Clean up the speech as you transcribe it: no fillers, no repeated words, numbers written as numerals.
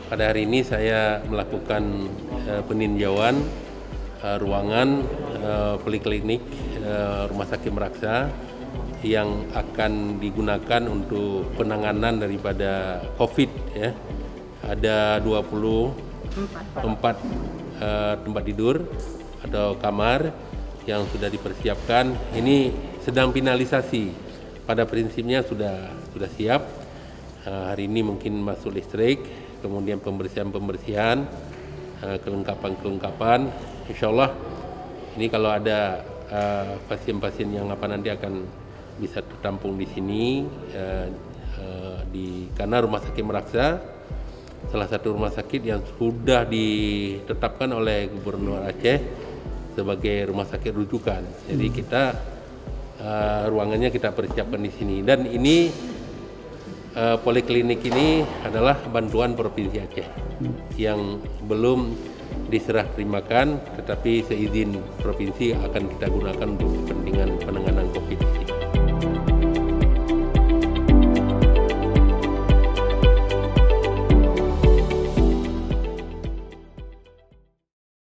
Pada hari ini saya melakukan peninjauan ruangan poliklinik Rumah Sakit Meraksa yang akan digunakan untuk penanganan daripada COVID ya. Ada 24 tempat tidur atau kamar yang sudah dipersiapkan. Ini sedang finalisasi. Pada prinsipnya sudah siap. Hari ini mungkin masuk listrik, kemudian pembersihan, kelengkapan. Insya Allah ini kalau ada pasien-pasien yang nanti akan bisa tertampung di sini karena Rumah Sakit Meraksa salah satu rumah sakit yang sudah ditetapkan oleh Gubernur Aceh sebagai rumah sakit rujukan. Jadi kita ruangannya kita persiapkan di sini, dan ini poliklinik ini adalah bantuan Provinsi Aceh yang belum diserah terimakan, tetapi seizin provinsi akan kita gunakan untuk kepentingan penanganan COVID.